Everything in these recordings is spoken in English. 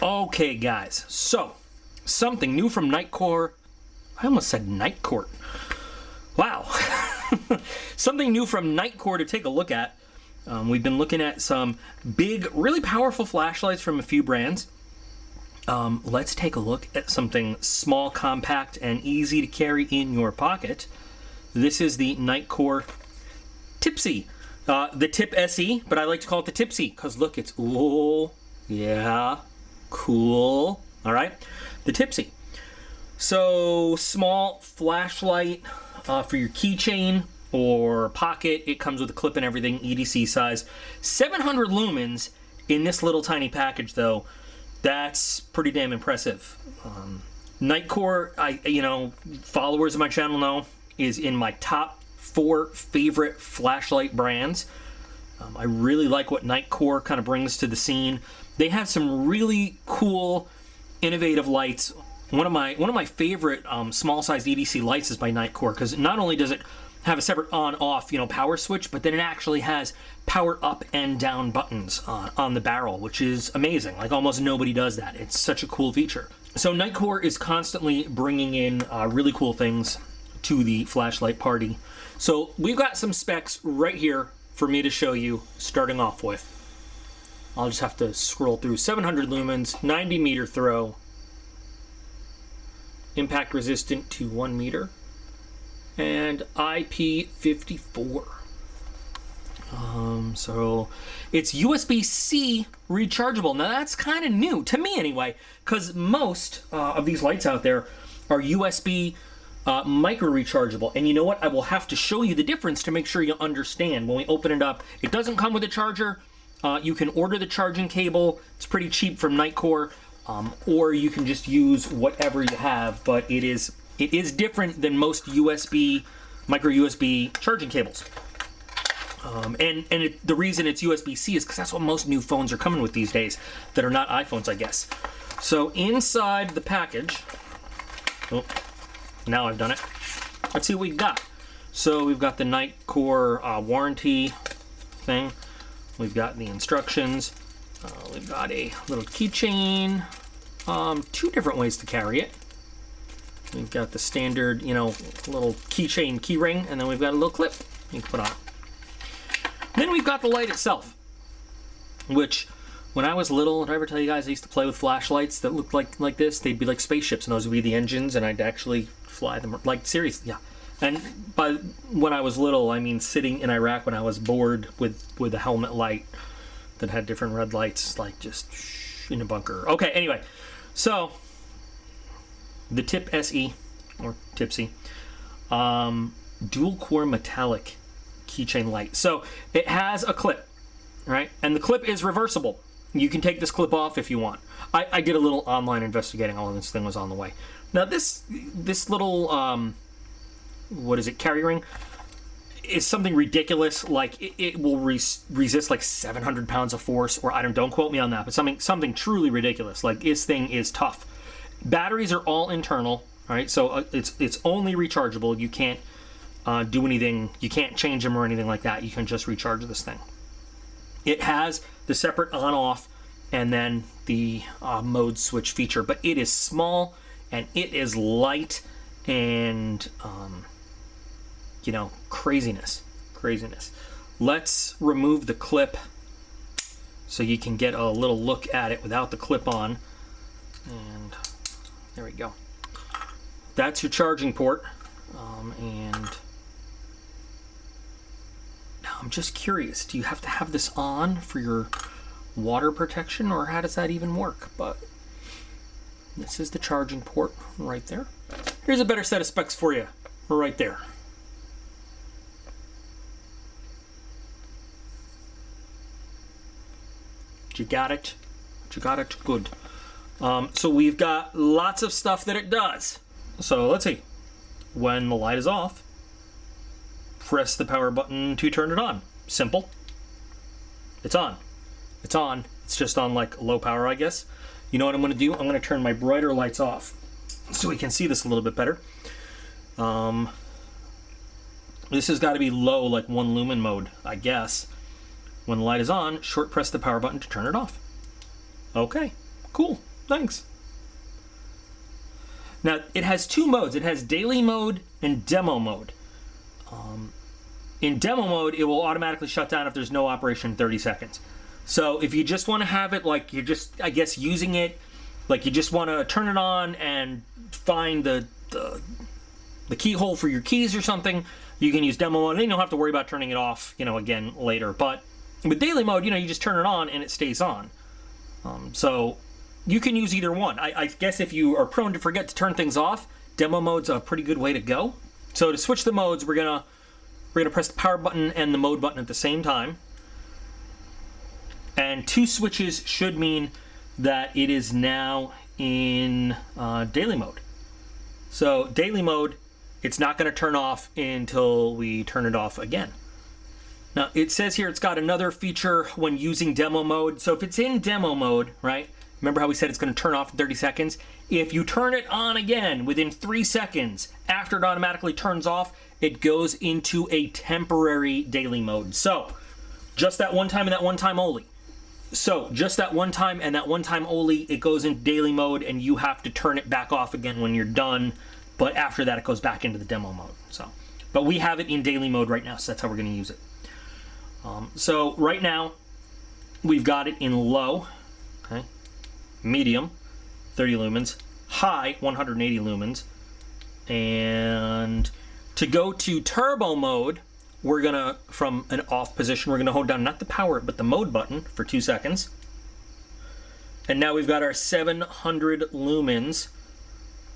Okay, guys, so something new from Nitecore. I almost said Nitecore. Wow. Something new from Nitecore to take a look at. We've been looking at some big, really powerful flashlights from a few brands. Let's take a look at something small, compact, and easy to carry in your pocket. This is the Nitecore Tipsy. The Tip SE, but I like to call it the Tipsy because look, it's, oh, yeah, cool. All right, the Tipsy. So, small flashlight for your keychain or pocket. It comes with a clip and everything, EDC size. 700 lumens in this little tiny package, though. That's pretty damn impressive. Nitecore, followers of my channel know, is in my top 4 favorite flashlight brands. I really like what Nitecore kind of brings to the scene. They have some really cool, innovative lights. One of my favorite small-sized EDC lights is by Nitecore because not only does it have a separate on-off, power switch, but then it actually has power up and down buttons on the barrel, which is amazing. Like almost nobody does that. It's such a cool feature. So Nitecore is constantly bringing in really cool things to the flashlight party. So we've got some specs right here for me to show you, starting off with. I'll just have to scroll through. 700 lumens, 90 meter throw, impact resistant to 1 meter, and IP54. So it's USB-C rechargeable. Now that's kind of new, to me anyway, because most of these lights out there are USB micro rechargeable. And you know what? I will have to show you the difference to make sure you understand. When we open it up, it doesn't come with a charger. You can order the charging cable. It's pretty cheap from Nitecore. Or you can just use whatever you have, but it is different than most USB, micro USB charging cables. The reason it's USB-C is because that's what most new phones are coming with these days that are not iPhones, I guess. So inside the package, oh, now I've done it. Let's see what we've got. So we've got the Nitecore warranty thing. We've got the instructions. We've got a little keychain. 2 different ways to carry it. We've got the standard, little keychain key ring, and then we've got a little clip you can put on. Then we've got the light itself, which, when I was little, did I ever tell you guys I used to play with flashlights that looked like this? They'd be like spaceships, and those would be the engines, and I'd actually fly them, like, seriously, yeah. And when I was little, I mean sitting in Iraq when I was bored with a helmet light that had different red lights, like just in a bunker. Okay, anyway, so the Tip SE, or Tipsy, dual core metallic keychain light. So it has a clip, right? And the clip is reversible. You can take this clip off if you want. I did a little online investigating. All of this thing was on the way. Now this little, what is it, carry ring, is something ridiculous. Like it will resist like 700 pounds of force, or don't quote me on that, but something truly ridiculous. Like this thing is tough. Batteries are all internal, right? So it's only rechargeable. You can't do anything. You can't change them or anything like that. You can just recharge this thing. It has the separate on-off and then the mode switch feature, but it is small and it is light and craziness. Let's remove the clip so you can get a little look at it without the clip on. And there we go. That's your charging port. And now I'm just curious, do you have to have this on for your water protection, or how does that even work? But this is the charging port right there. Here's a better set of specs for you right there. You got it? You got it? Good. So we've got lots of stuff that it does. So let's see. When the light is off, press the power button to turn it on. Simple. It's on. It's on. It's just on like low power, I guess. You know what I'm going to do? I'm going to turn my brighter lights off so we can see this a little bit better. This has got to be low, like 1 lumen mode, I guess. When the light is on, short press the power button to turn it off. Okay, cool, thanks. Now, it has two modes. It has daily mode and demo mode. In demo mode, it will automatically shut down if there's no operation in 30 seconds. So if you just want to have it like you're just, I guess, using it, like you just want to turn it on and find the keyhole for your keys or something, you can use demo mode, and then you don't have to worry about turning it off, you know, again later. But with daily mode, you know, you just turn it on and it stays on. So you can use either one. I guess if you are prone to forget to turn things off, demo mode's a pretty good way to go. So to switch the modes, we're gonna press the power button and the mode button at the same time. And two switches should mean that it is now in daily mode. So daily mode, it's not going to turn off until we turn it off again. Now it says here it's got another feature when using demo mode. So if it's in demo mode, right? Remember how we said it's going to turn off in 30 seconds? If you turn it on again within 3 seconds after it automatically turns off, it goes into a temporary daily mode. So just that one time and that one time only. So just that one time and that one time only, it goes into daily mode, and you have to turn it back off again when you're done. But after that, it goes back into the demo mode. So, but we have it in daily mode right now, so that's how we're going to use it. So right now, we've got it in low, okay, medium, 30 lumens, high, 180 lumens, and to go to turbo mode, we're gonna, from an off position, we're gonna hold down not the power, but the mode button for 2 seconds. And now we've got our 700 lumens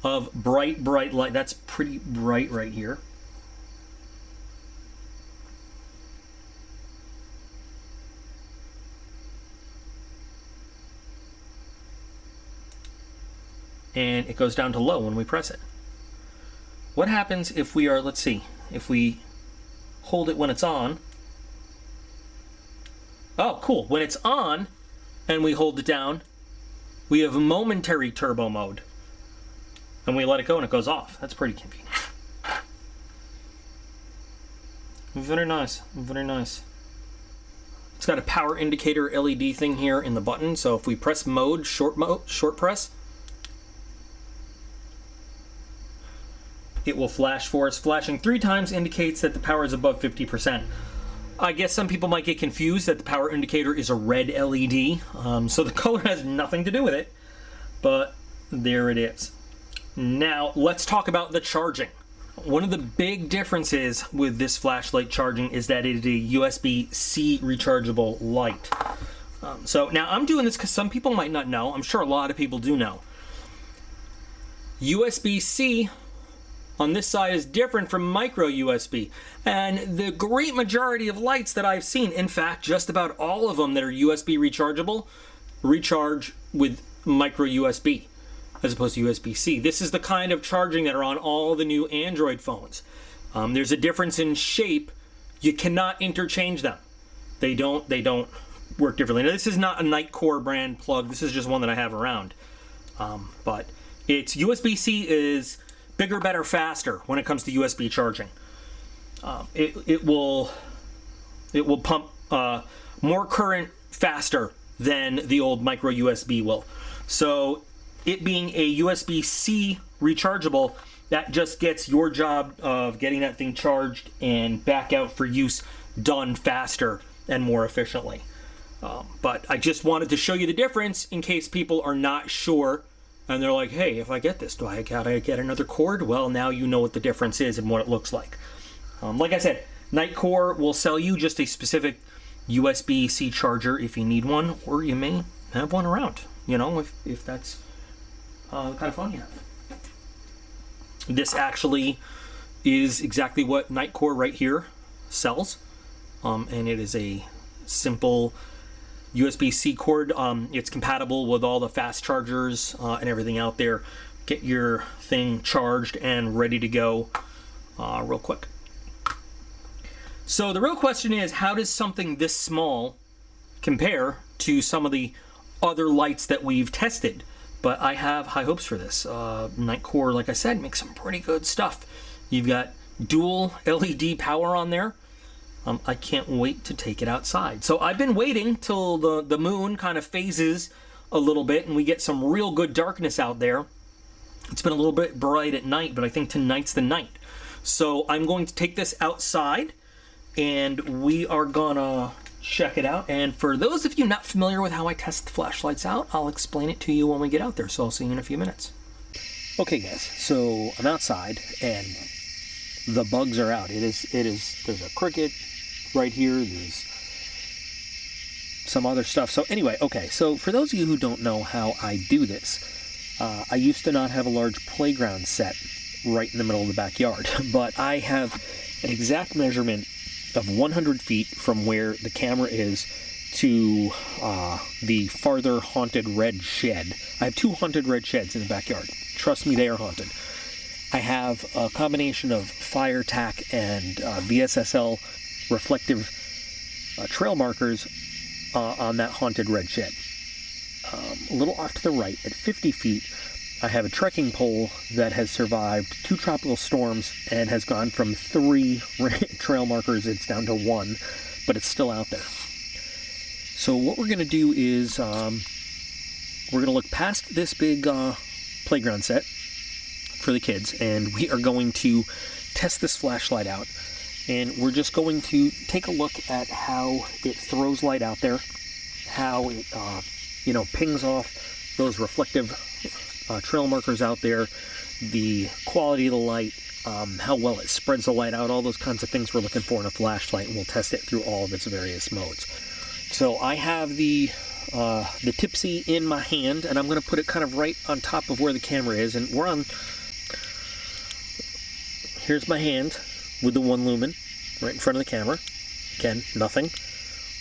of bright light. That's pretty bright right here. And it goes down to low when we press it. What happens if we are, let's see, if we hold it when it's on? Oh, cool. When it's on and we hold it down, we have momentary turbo mode. And we let it go and it goes off. That's pretty convenient. Very nice, very nice. It's got a power indicator LED thing here in the button, so if we press mode, short press, it will flash for us. Flashing 3 times indicates that the power is above 50%. I guess some people might get confused that the power indicator is a red LED, so the color has nothing to do with it, but there it is. Now, let's talk about the charging. One of the big differences with this flashlight charging is that it is a USB-C rechargeable light. So now I'm doing this because some people might not know. I'm sure a lot of people do know. USB-C on this side is different from micro USB. And the great majority of lights that I've seen, in fact, just about all of them that are USB rechargeable, recharge with micro USB as opposed to USB-C. This is the kind of charging that are on all the new Android phones. There's a difference in shape. You cannot interchange them. They don't work differently. Now, this is not a Nitecore brand plug. This is just one that I have around. But it's USB-C is bigger, better, faster when it comes to USB charging. It will pump more current faster than the old micro USB will. So it being a USB-C rechargeable, that just gets your job of getting that thing charged and back out for use done faster and more efficiently. But I just wanted to show you the difference in case people are not sure and they're like, hey, if I get this, do I gotta get another cord? Well, now you know what the difference is and what it looks like. Like I said, Nitecore will sell you just a specific USB-C charger if you need one, or you may have one around, you know, if that's the kind of phone you have. This actually is exactly what Nitecore right here sells, and it is a simple USB-C cord. It's compatible with all the fast chargers and everything out there. Get your thing charged and ready to go real quick. So the real question is, how does something this small compare to some of the other lights that we've tested? But I have high hopes for this. Nitecore, like I said, makes some pretty good stuff. You've got dual LED power on there. I can't wait to take it outside. So I've been waiting till the moon kind of phases a little bit and we get some real good darkness out there. It's been a little bit bright at night, but I think tonight's the night. So I'm going to take this outside and we are gonna check it out. And for those of you not familiar with how I test the flashlights out, I'll explain it to you when we get out there. So I'll see you in a few minutes. Okay guys, so I'm outside and the bugs are out. There's a cricket right here, there's some other stuff. So anyway, okay, so for those of you who don't know how I do this, I used to not have a large playground set right in the middle of the backyard, but I have an exact measurement of 100 feet from where the camera is to the farther haunted red shed. I have 2 haunted red sheds in the backyard. Trust me, they are haunted. I have a combination of fire tack and VSSL reflective trail markers on that haunted red shed. A little off to the right, at 50 feet, I have a trekking pole that has survived 2 tropical storms and has gone from 3 trail markers, it's down to 1, but it's still out there. So what we're going to do is we're going to look past this big playground set for the kids, and we are going to test this flashlight out. And we're just going to take a look at how it throws light out there, how it pings off those reflective trail markers out there, the quality of the light, how well it spreads the light out, all those kinds of things we're looking for in a flashlight, and we'll test it through all of its various modes. So I have the Tipsy in my hand, and I'm going to put it kind of right on top of where the camera is, and here's my hand with the 1 lumen right in front of the camera. Again, nothing,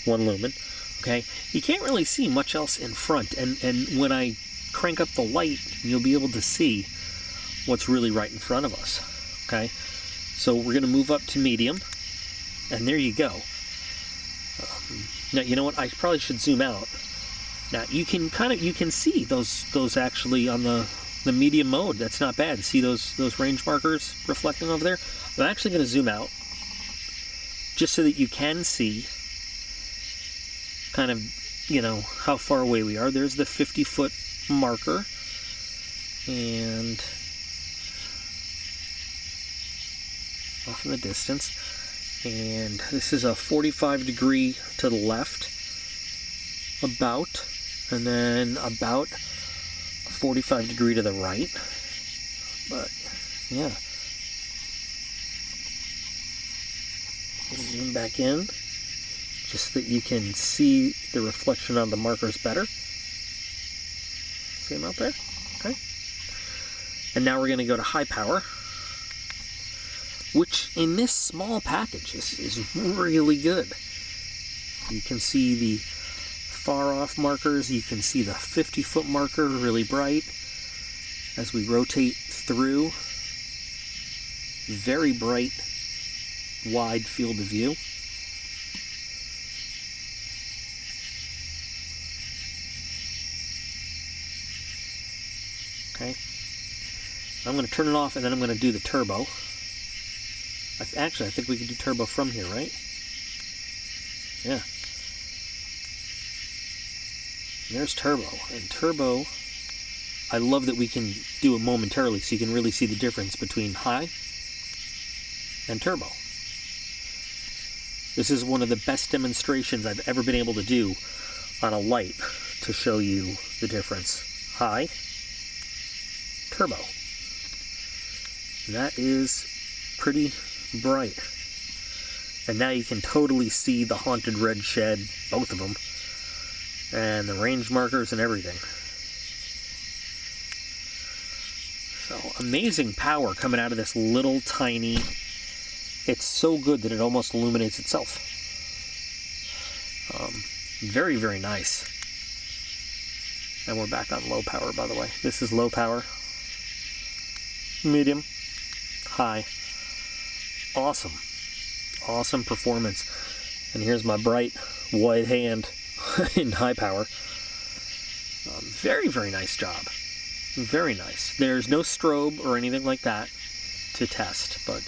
1 lumen. Okay, you can't really see much else in front, and when I crank up the light, you'll be able to see what's really right in front of us. Okay, so we're going to move up to medium, and there you go. Now you know what? I probably should zoom out. Now you can see those actually on the medium mode. That's not bad. See those range markers reflecting over there? I'm actually going to zoom out just so that you can see kind of, how far away we are. There's the 50-foot marker, and off in the distance. And this is a 45 to the left, about, and then about a 45 to the right. But yeah, zoom back in just so that you can see the reflection on the markers better. See them out there? Okay. And now we're going to go to high power, which in this small package is really good. You can see the far off markers, you can see the 50-foot marker really bright as we rotate through. Very bright, wide field of view. Okay, I'm going to turn it off and then I'm going to do the turbo. Actually, I think we can do turbo from here, right? Yeah. There's turbo. And turbo, I love that we can do it momentarily so you can really see the difference between high and turbo. This is one of the best demonstrations I've ever been able to do on a light to show you the difference. High, turbo. And that is pretty bright. And now you can totally see the haunted red shed, both of them, and the range markers and everything. So amazing power coming out of this little tiny, it's so good that it almost illuminates itself. Very, very nice. And we're back on low power, by the way. This is low power, medium, high. Awesome. Awesome performance. And here's my bright white hand in high power. Very, very nice job. Very nice. There's no strobe or anything like that to test, but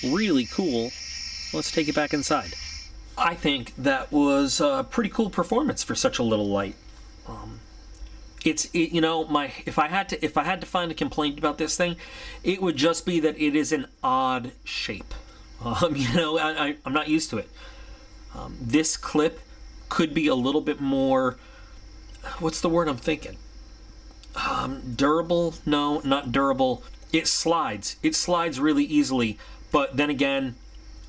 really cool. Let's take it back inside. I think that was a pretty cool performance for such a little light. you know, if I had to find a complaint about this thing, it would just be that it is an odd shape. You know, I'm not used to it. This clip could be a little bit more, what's the word I'm thinking? Durable? No, not durable. It slides. It slides really easily. But then again,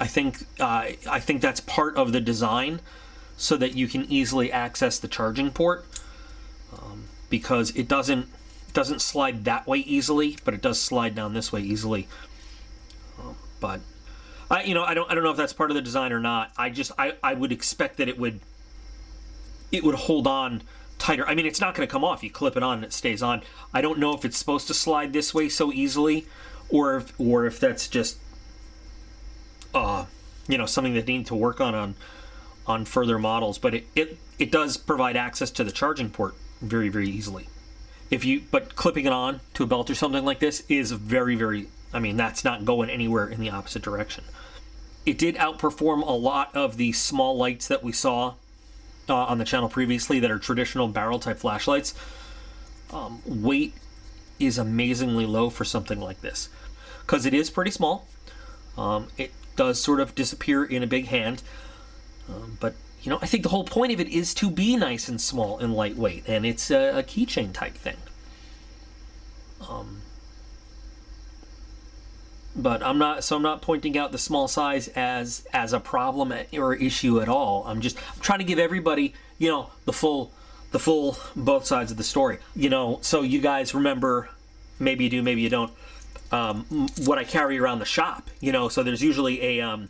I think that's part of the design, so that you can easily access the charging port, because it doesn't slide that way easily, but it does slide down this way easily. But I don't know if that's part of the design or not. I would expect that it would hold on tighter. I mean, it's not going to come off. You clip it on and it stays on. I don't know if it's supposed to slide this way so easily, or if that's just you know, something that they need to work on further models. But it does provide access to the charging port very, very easily. But clipping it on to a belt or something like this is very, very, I mean, that's not going anywhere in the opposite direction. It did outperform a lot of the small lights that we saw on the channel previously that are traditional barrel type flashlights. Weight is amazingly low for something like this, because it is pretty small. It does sort of disappear in a big hand, but you know, I think the whole point of it is to be nice and small and lightweight, and it's a keychain type thing. But I'm not pointing out the small size as a problem or issue at all. I'm trying to give everybody, you know, the full both sides of the story. You know, so you guys remember, maybe you do, maybe you don't, what I carry around the shop. You know, so there's usually a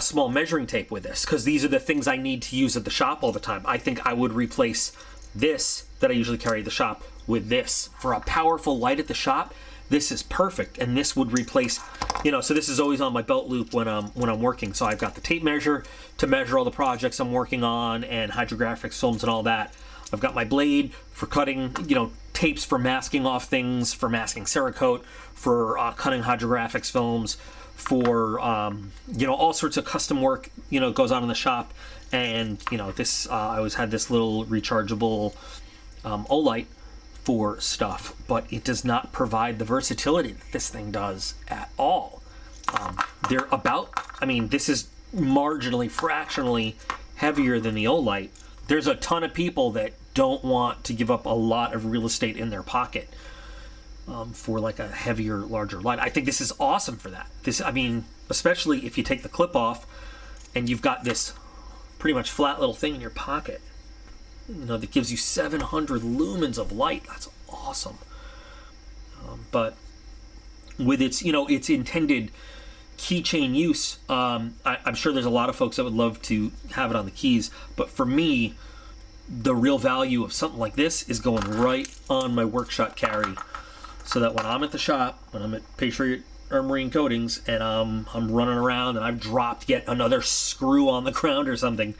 small measuring tape with this, because these are the things I need to use at the shop all the time. I think I would replace this that I usually carry at the shop with this. For a powerful light at the shop, this is perfect, and this would replace, you know, so this is always on my belt loop when I'm working. So I've got the tape measure to measure all the projects I'm working on, and hydrographics films and all that. I've got my blade for cutting, you know, tapes for masking off things, for masking Cerakote, for cutting hydrographics films, for you know, all sorts of custom work, you know, goes on in the shop. And you know, this I always had this little rechargeable Olight for stuff, but it does not provide the versatility that this thing does at all. I mean, this is marginally, fractionally heavier than the Olight. There's a ton of people that don't want to give up a lot of real estate in their pocket for like a heavier, larger light. I think this is awesome for that. I mean, especially if you take the clip off and you've got this pretty much flat little thing in your pocket, you know, that gives you 700 lumens of light. That's awesome. But with its, you know, its intended keychain use, I'm sure there's a lot of folks that would love to have it on the keys, but for me, the real value of something like this is going right on my workshop carry, so that when I'm at the shop, when I'm at Patriot Armory and Coatings, and I'm running around and I've dropped yet another screw on the ground or something,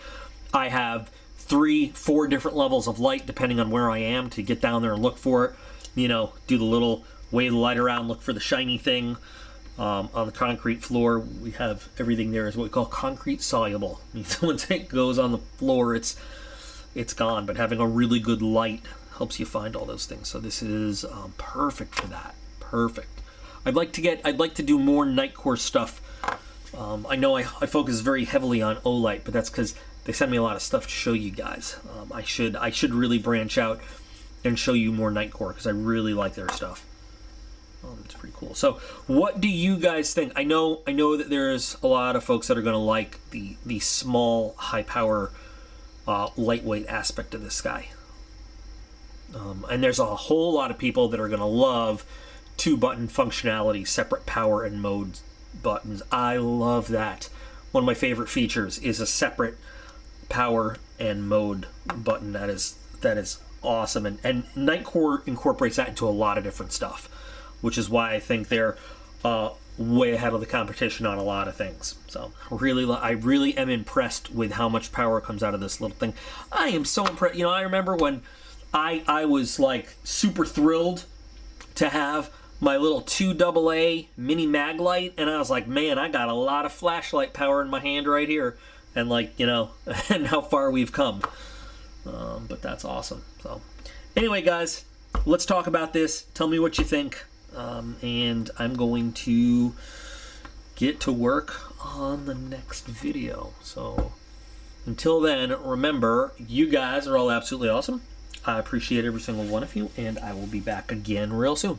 I have 3-4 different levels of light depending on where I am to get down there and look for it. You know, do the little wave the light around, look for the shiny thing. On the concrete floor, we have everything there is what we call concrete soluble. Once it goes on the floor, it's gone. But having a really good light helps you find all those things. So this is perfect for that. Perfect. I'd like to do more Nitecore stuff. I know I focus very heavily on Olight, but that's because they send me a lot of stuff to show you guys. I should really branch out and show you more Nitecore, because I really like their stuff. It's pretty cool. So what do you guys think? I know that there's a lot of folks that are going to like the small, high power, lightweight aspect of this guy. And there's a whole lot of people that are going to love 2-button functionality, separate power and mode buttons. I love that. One of my favorite features is a separate power and mode button. That is awesome. And Nitecore incorporates that into a lot of different stuff, which is why I think they're way ahead of the competition on a lot of things. So I really am impressed with how much power comes out of this little thing. I am so impressed. You know, I remember when I was like super thrilled to have my little 2AA mini mag light, and I was like, man, I got a lot of flashlight power in my hand right here. And like, you know, and how far we've come. but that's awesome. So anyway, guys, let's talk about this. Tell me what you think, and I'm going to get to work on the next video. So until then, remember, you guys are all absolutely awesome. I appreciate every single one of you, and I will be back again real soon.